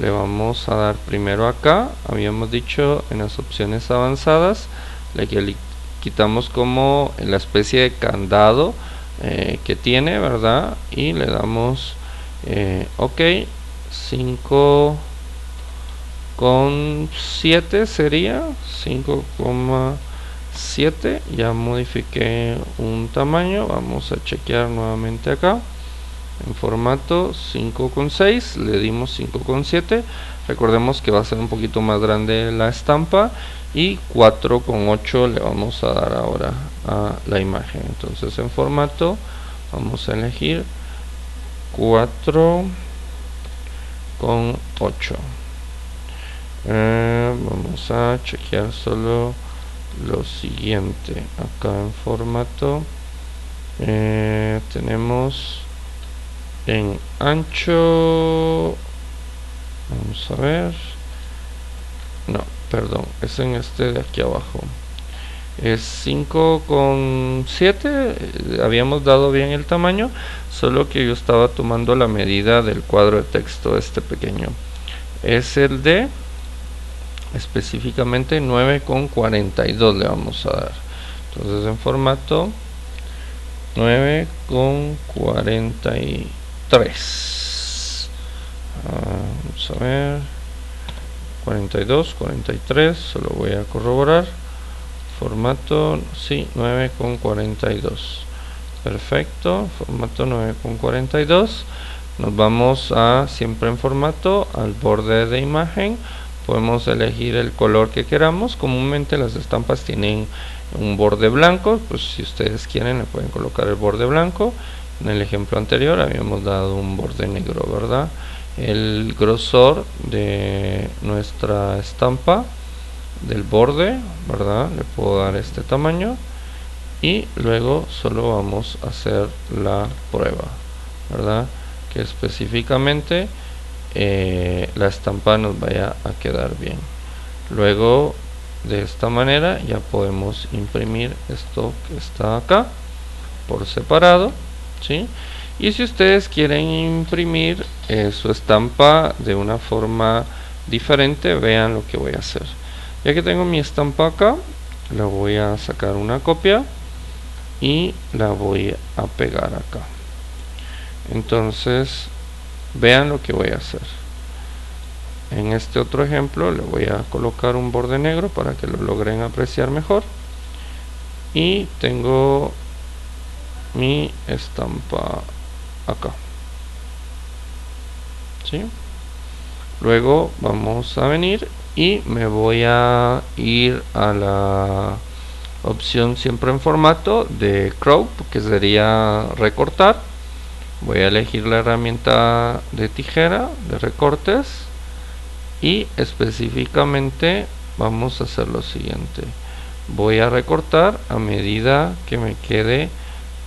le vamos a dar primero acá, habíamos dicho en las opciones avanzadas, le quitamos como la especie de candado que tiene, ¿verdad? Y le damos ok, 5,7 sería 5,7. Ya modifiqué un tamaño, vamos a chequear nuevamente acá en formato 5,6, le dimos 5,7. recordemos que va a ser un poquito más grande la estampa, y 4,8 le vamos a dar ahora a la imagen. Entonces en formato vamos a elegir 4,8. Vamos a chequear solo lo siguiente. Acá en formato tenemos en ancho, vamos a ver, no, perdón, es en este de aquí abajo, es 5,7. habíamos dado bien el tamaño, solo que yo estaba tomando la medida del cuadro de texto este pequeño. Es el de específicamente 9,42 le vamos a dar. Entonces en formato 9,43. Vamos a ver, 42, 43, solo voy a corroborar. Formato, sí, 9,42. Perfecto, formato 9,42. Nos vamos a, siempre en formato, al borde de imagen. Podemos elegir el color que queramos. Comúnmente las estampas tienen un borde blanco, pues si ustedes quieren le pueden colocar el borde blanco. En el ejemplo anterior habíamos dado un borde negro, ¿verdad? El grosor de nuestra estampa del borde, ¿verdad? Le puedo dar este tamaño, y luego solo vamos a hacer la prueba, ¿verdad? Que específicamente la estampa nos vaya a quedar bien. Luego de esta manera ya podemos imprimir esto que está acá por separado, ¿sí? Y si ustedes quieren imprimir su estampa de una forma diferente, vean lo que voy a hacer. Ya que tengo mi estampa acá, la voy a sacar una copia y la voy a pegar acá. Entonces vean lo que voy a hacer. En este otro ejemplo le voy a colocar un borde negro para que lo logren apreciar mejor, y tengo mi estampa acá, ¿sí? Luego vamos a venir y me voy a ir a la opción siempre en formato de crop, que sería recortar. Voy a elegir la herramienta de tijera de recortes, y específicamente vamos a hacer lo siguiente: voy a recortar a medida que me quede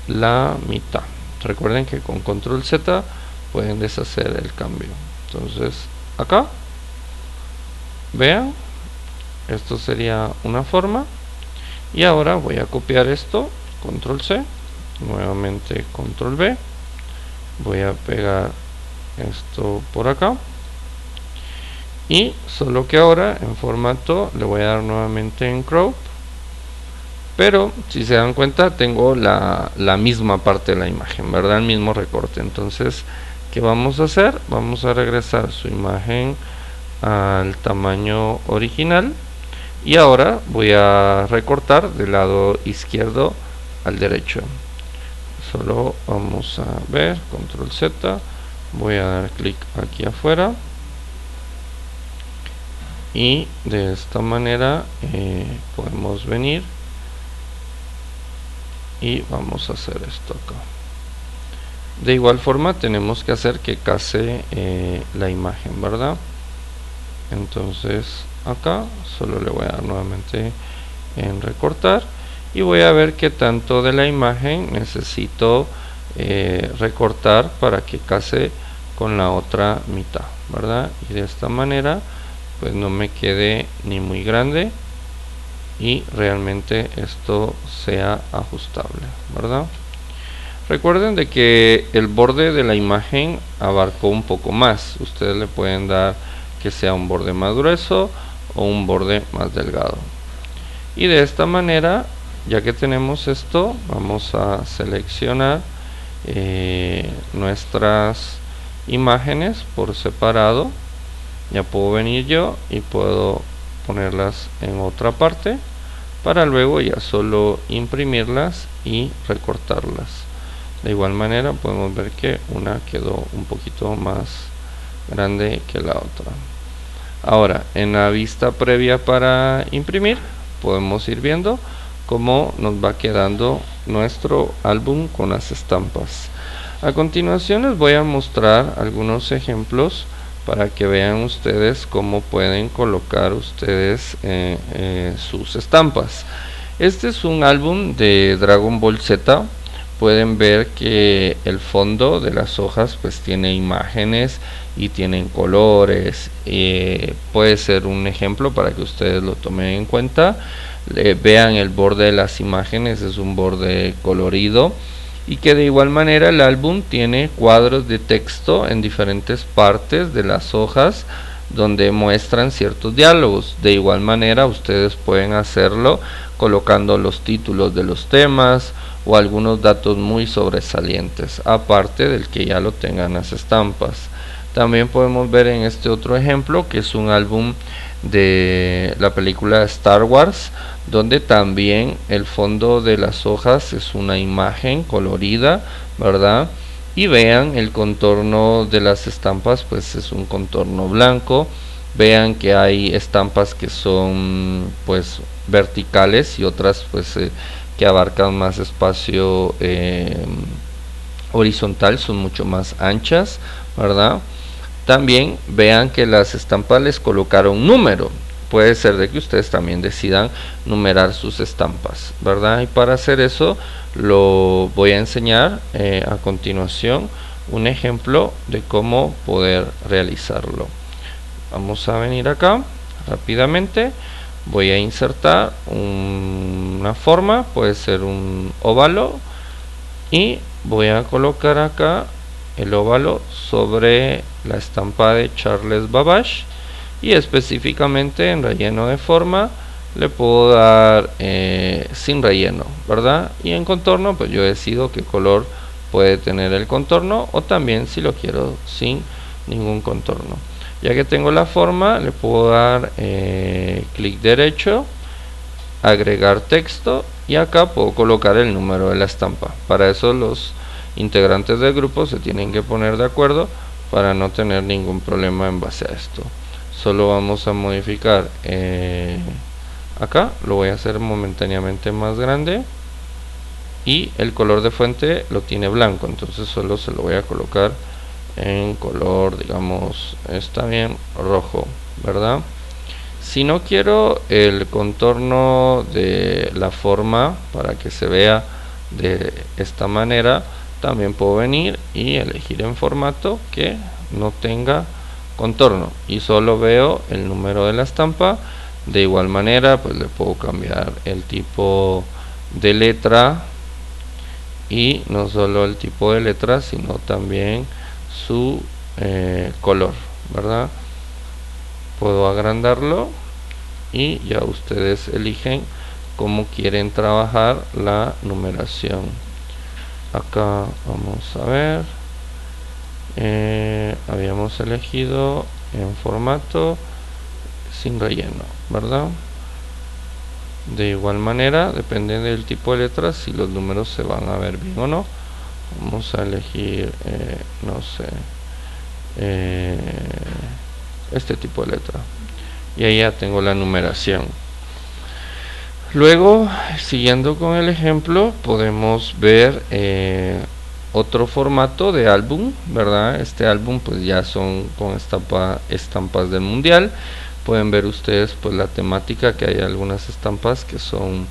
la mitad. Recuerden que con control Z pueden deshacer el cambio. Entonces acá vean, esto sería una forma, y ahora voy a copiar esto, control C, nuevamente control V, voy a pegar esto por acá. Y solo que ahora en formato le voy a dar nuevamente en crop. Pero si se dan cuenta tengo la misma parte de la imagen, ¿verdad? El mismo recorte. Entonces, ¿qué vamos a hacer? Vamos a regresar su imagen al tamaño original. Y ahora voy a recortar del lado izquierdo al derecho. Solo vamos a ver, control Z. Voy a dar clic aquí afuera. Y de esta manera podemos venir y vamos a hacer esto acá. De igual forma tenemos que hacer que case la imagen, ¿verdad? Entonces acá solo le voy a dar nuevamente en recortar y voy a ver qué tanto de la imagen necesito recortar para que case con la otra mitad, ¿verdad? Y de esta manera pues no me quede ni muy grande y realmente esto sea ajustable, ¿verdad? Recuerden de que el borde de la imagen abarcó un poco más. Ustedes le pueden dar que sea un borde más grueso o un borde más delgado. Y de esta manera, ya que tenemos esto, vamos a seleccionar nuestras imágenes por separado. Ya puedo venir yo y puedo ponerlas en otra parte para luego ya solo imprimirlas y recortarlas. De igual manera podemos ver que una quedó un poquito más grande que la otra. Ahora, en la vista previa para imprimir, podemos ir viendo cómo nos va quedando nuestro álbum con las estampas. A continuación les voy a mostrar algunos ejemplos para que vean ustedes cómo pueden colocar ustedes sus estampas. Este es un álbum de Dragon Ball Z. Pueden ver que el fondo de las hojas pues tiene imágenes y tienen colores. Puede ser un ejemplo para que ustedes lo tomen en cuenta. Vean el borde de las imágenes, es un borde colorido. Y que de igual manera el álbum tiene cuadros de texto en diferentes partes de las hojas donde muestran ciertos diálogos. De igual manera ustedes pueden hacerlo colocando los títulos de los temas o algunos datos muy sobresalientes, aparte del que ya lo tengan las estampas. También podemos ver en este otro ejemplo que es un álbum de la película Star Wars, donde también el fondo de las hojas es una imagen colorida, ¿verdad? Y vean el contorno de las estampas, pues es un contorno blanco. Vean que hay estampas que son pues verticales y otras pues que abarcan más espacio horizontal, son mucho más anchas, ¿verdad? También vean que las estampas les colocaron número. Puede ser de que ustedes también decidan numerar sus estampas, ¿verdad? Y para hacer eso lo voy a enseñar a continuación un ejemplo de cómo poder realizarlo. Vamos a venir acá rápidamente. Voy a insertar una forma, puede ser un óvalo, y voy a colocar acá el óvalo sobre la estampa de Charles Babbage y específicamente en relleno de forma le puedo dar sin relleno, ¿verdad? Y en contorno pues yo decido qué color puede tener el contorno o también si lo quiero sin ningún contorno. Ya que tengo la forma le puedo dar clic derecho, agregar texto y acá puedo colocar el número de la estampa. Para eso los integrantes del grupo se tienen que poner de acuerdo para no tener ningún problema en base a esto. Solo vamos a modificar acá, lo voy a hacer momentáneamente más grande y el color de fuente lo tiene blanco, entonces solo se lo voy a colocar en color, digamos, está bien, rojo, ¿verdad? Si no quiero el contorno de la forma para que se vea de esta manera, también puedo venir y elegir en formato que no tenga contorno y solo veo el número de la estampa. De igual manera pues le puedo cambiar el tipo de letra y no solo el tipo de letra sino también su color, ¿verdad? Puedo agrandarlo y ya ustedes eligen cómo quieren trabajar la numeración. Acá vamos a ver, habíamos elegido en formato sin relleno, ¿verdad? De igual manera, depende del tipo de letras, si los números se van a ver bien o no. Vamos a elegir, no sé, este tipo de letra. Y ahí ya tengo la numeración. Luego, siguiendo con el ejemplo, podemos ver otro formato de álbum, ¿verdad? Este álbum pues ya son con estampas del mundial. Pueden ver ustedes pues la temática, que hay algunas estampas que son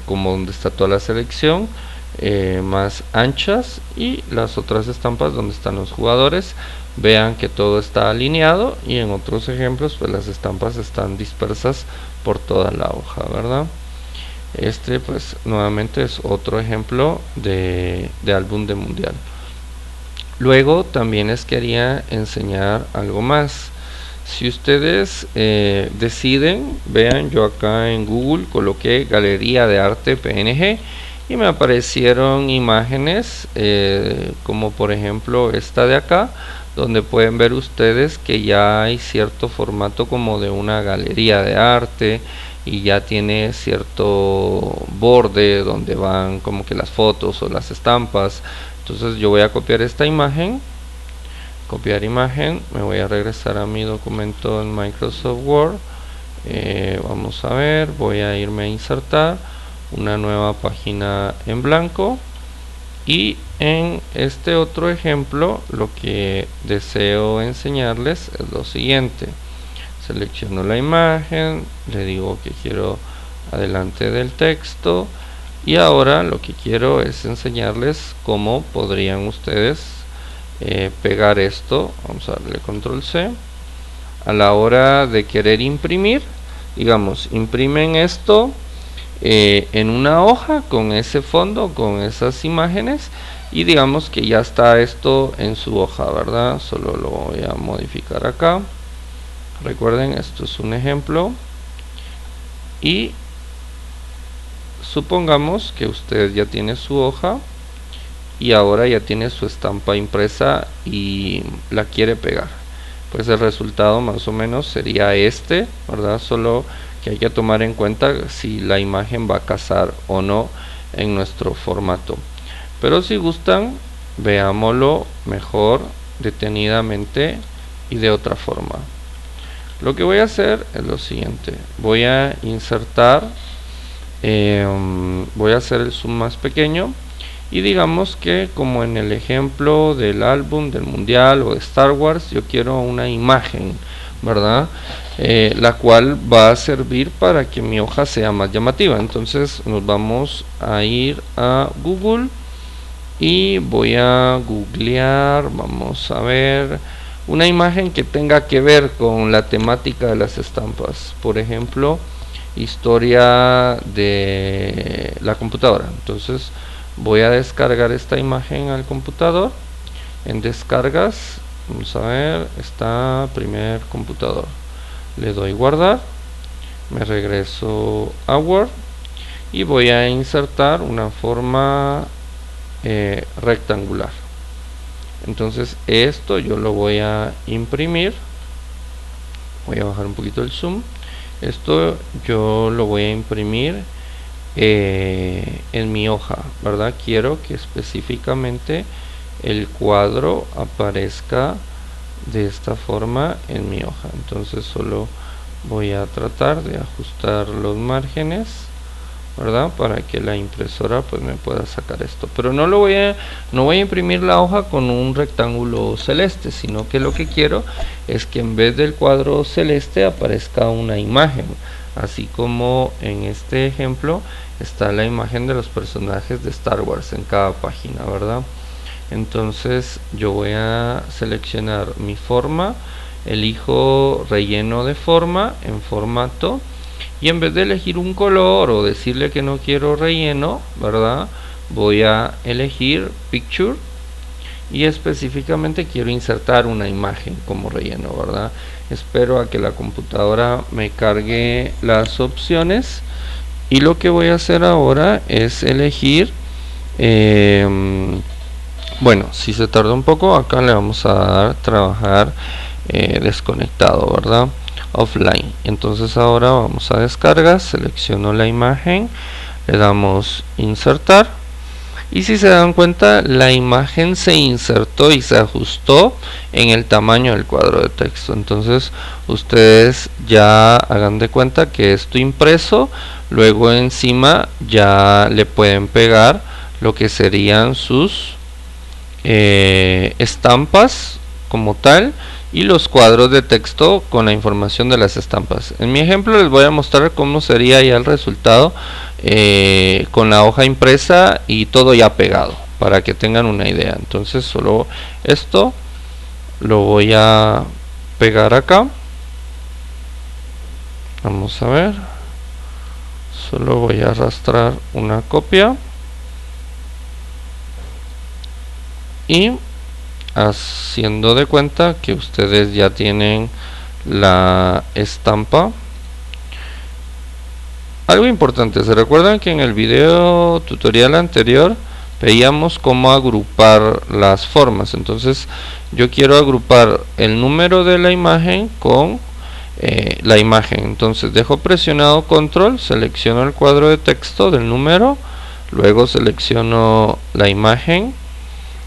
como donde está toda la selección, más anchas, y las otras estampas donde están los jugadores. Vean que todo está alineado, y en otros ejemplos pues las estampas están dispersas por toda la hoja, ¿verdad? Este pues nuevamente es otro ejemplo de álbum de mundial. Luego también les quería enseñar algo más. Si ustedes deciden, vean, yo acá en Google coloqué Galería de Arte PNG y me aparecieron imágenes como por ejemplo esta de acá, donde pueden ver ustedes que ya hay cierto formato como de una galería de arte, y ya tiene cierto borde donde van como que las fotos o las estampas. Entonces yo voy a copiar esta imagen, copiar imagen, me voy a regresar a mi documento en Microsoft Word. Vamos a ver, voy a irme a insertar una nueva página en blanco, y en este otro ejemplo lo que deseo enseñarles es lo siguiente. Selecciono la imagen, le digo que quiero adelante del texto, y ahora lo que quiero es enseñarles cómo podrían ustedes pegar esto. Vamos a darle control C. A la hora de querer imprimir, digamos, imprimen esto en una hoja con ese fondo, con esas imágenes, y digamos que ya está esto en su hoja, ¿verdad? Solo lo voy a modificar acá. Recuerden, esto es un ejemplo, y supongamos que usted ya tiene su hoja y ahora ya tiene su estampa impresa y la quiere pegar. Pues el resultado más o menos sería este, ¿verdad? Solo que hay que tomar en cuenta si la imagen va a casar o no en nuestro formato. Pero si gustan, veámoslo mejor detenidamente y de otra forma. Lo que voy a hacer es lo siguiente: voy a insertar, voy a hacer el zoom más pequeño, y digamos que como en el ejemplo del álbum del mundial o de Star Wars, yo quiero una imagen, ¿verdad? La cual va a servir para que mi hoja sea más llamativa. Entonces nos vamos a ir a Google y voy a googlear, vamos a ver, una imagen que tenga que ver con la temática de las estampas. Por ejemplo, historia de la computadora. Entonces voy a descargar esta imagen al computador. En descargas, vamos a ver, está primer computador. Le doy guardar, me regreso a Word y voy a insertar una forma rectangular. Entonces esto yo lo voy a imprimir. Voy a bajar un poquito el zoom. Esto yo lo voy a imprimir en mi hoja, ¿verdad? Quiero que específicamente el cuadro aparezca de esta forma en mi hoja. Entonces solo voy a tratar de ajustar los márgenes, ¿verdad? Para que la impresora pues me pueda sacar esto. Pero no voy a imprimir la hoja con un rectángulo celeste, sino que lo que quiero es que en vez del cuadro celeste aparezca una imagen, así como en este ejemplo está la imagen de los personajes de Star Wars en cada página, ¿verdad? Entonces yo voy a seleccionar mi forma, elijo relleno de forma en formato, y en vez de elegir un color o decirle que no quiero relleno, ¿verdad? Voy a elegir Picture, y específicamente quiero insertar una imagen como relleno, ¿verdad? Espero a que la computadora me cargue las opciones y lo que voy a hacer ahora es elegir bueno, si se tarda un poco, acá le vamos a dar trabajar desconectado, ¿verdad? Offline. Entonces ahora vamos a descargar, selecciono la imagen, le damos insertar y si se dan cuenta, la imagen se insertó y se ajustó en el tamaño del cuadro de texto. Entonces ustedes ya hagan de cuenta que esto impreso, luego encima ya le pueden pegar lo que serían sus estampas como tal y los cuadros de texto con la información de las estampas. En mi ejemplo les voy a mostrar cómo sería ya el resultado con la hoja impresa y todo ya pegado, para que tengan una idea. Entonces solo esto lo voy a pegar acá. Vamos a ver, solo voy a arrastrar una copia y haciendo de cuenta que ustedes ya tienen la estampa. Algo importante, se recuerdan que en el video tutorial anterior veíamos cómo agrupar las formas. Entonces yo quiero agrupar el número de la imagen con la imagen. Entonces dejo presionado control, selecciono el cuadro de texto del número, luego selecciono la imagen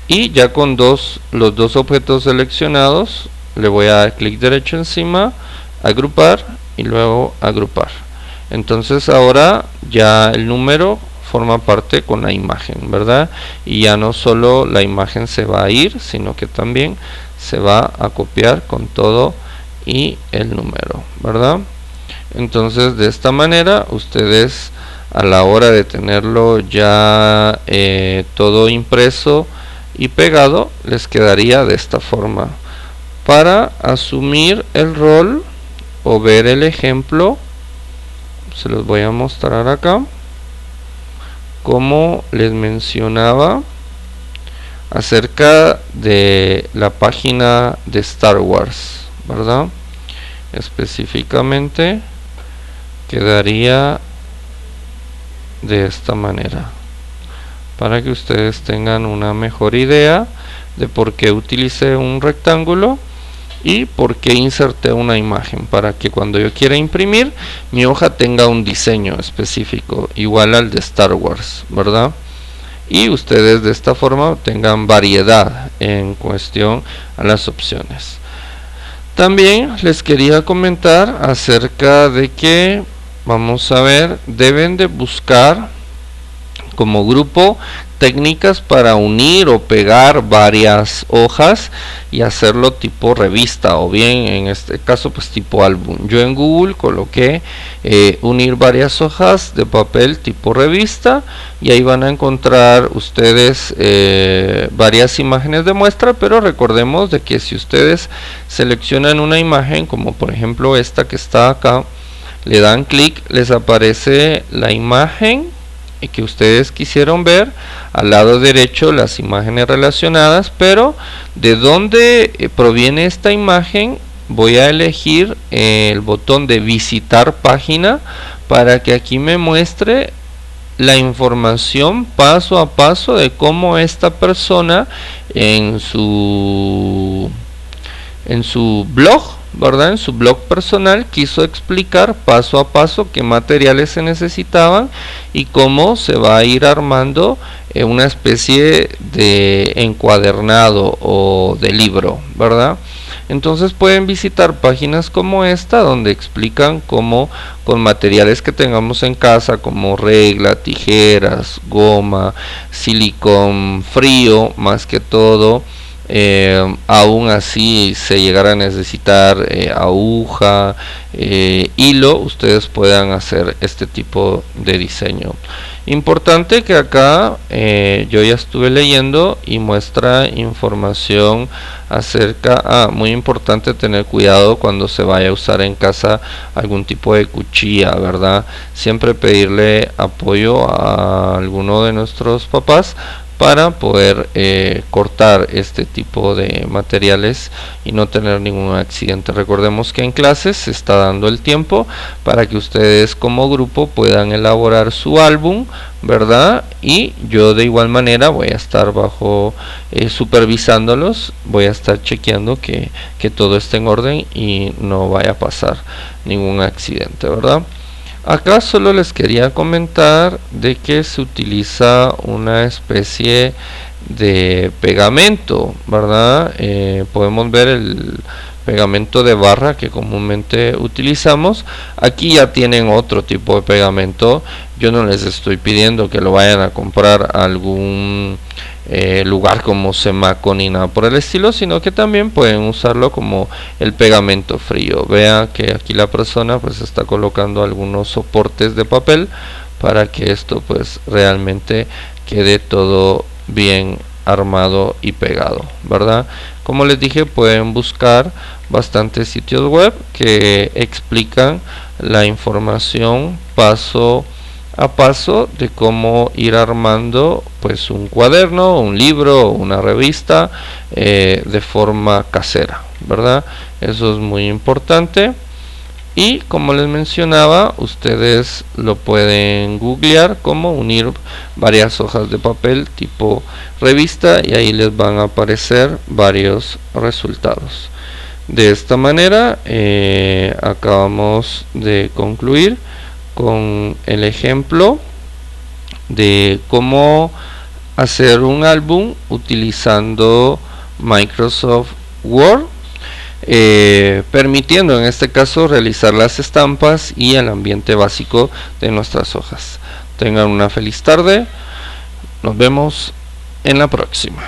y ya con los dos objetos seleccionados le voy a dar clic derecho encima, agrupar y luego agrupar. Entonces ahora ya el número forma parte con la imagen, ¿verdad? Y ya no solo la imagen se va a ir, sino que también se va a copiar con todo y el número, ¿verdad? Entonces de esta manera ustedes a la hora de tenerlo ya todo impreso y pegado les quedaría de esta forma. Para asumir el rol o ver el ejemplo, se los voy a mostrar acá. Como les mencionaba acerca de la página de Star Wars, ¿verdad? Específicamente quedaría de esta manera, para que ustedes tengan una mejor idea de por qué utilicé un rectángulo y por qué inserté una imagen, para que cuando yo quiera imprimir mi hoja tenga un diseño específico igual al de Star Wars, ¿verdad? Y ustedes de esta forma tengan variedad en cuestión a las opciones. También les quería comentar acerca de que, vamos a ver, deben de buscar como grupo técnicas para unir o pegar varias hojas y hacerlo tipo revista, o bien en este caso pues tipo álbum. Yo en Google coloqué unir varias hojas de papel tipo revista y ahí van a encontrar ustedes varias imágenes de muestra, pero recordemos de que si ustedes seleccionan una imagen como por ejemplo esta que está acá, le dan clic, les aparece la imagen que ustedes quisieron ver, al lado derecho las imágenes relacionadas, pero de dónde proviene esta imagen voy a elegir el botón de visitar página para que aquí me muestre la información paso a paso de cómo esta persona en su blog, ¿verdad? En su blog personal quiso explicar paso a paso qué materiales se necesitaban y cómo se va a ir armando una especie de encuadernado o de libro, ¿verdad? Entonces pueden visitar páginas como esta donde explican cómo con materiales que tengamos en casa como regla, tijeras, goma, silicón frío más que todo, aún así se llegará a necesitar aguja, hilo, ustedes puedan hacer este tipo de diseño. Importante que acá yo ya estuve leyendo y muestra información acerca, muy importante tener cuidado cuando se vaya a usar en casa algún tipo de cuchilla, ¿verdad? Siempre pedirle apoyo a alguno de nuestros papás para poder cortar este tipo de materiales y no tener ningún accidente. Recordemos que en clases se está dando el tiempo para que ustedes como grupo puedan elaborar su álbum, ¿verdad? Y yo de igual manera voy a estar supervisándolos, voy a estar chequeando que todo esté en orden y no vaya a pasar ningún accidente, ¿verdad? Acá solo les quería comentar de que se utiliza una especie de pegamento, ¿verdad? Podemos ver el pegamento de barra que comúnmente utilizamos. Aquí ya tienen otro tipo de pegamento. Yo no les estoy pidiendo que lo vayan a comprar a algún lugar como Semaco ni nada por el estilo, sino que también pueden usarlo como el pegamento frío. Vean que aquí la persona pues está colocando algunos soportes de papel para que esto pues realmente quede todo bien armado y pegado, ¿verdad? Como les dije, pueden buscar bastantes sitios web que explican la información paso a paso de cómo ir armando pues un cuaderno, un libro, una revista de forma casera, ¿verdad? Eso es muy importante. Y como les mencionaba, ustedes lo pueden googlear como unir varias hojas de papel tipo revista y ahí les van a aparecer varios resultados. De esta manera acabamos de concluir con el ejemplo de cómo hacer un álbum utilizando Microsoft Word, permitiendo en este caso realizar las estampas y el ambiente básico de nuestras hojas. Tengan una feliz tarde, nos vemos en la próxima.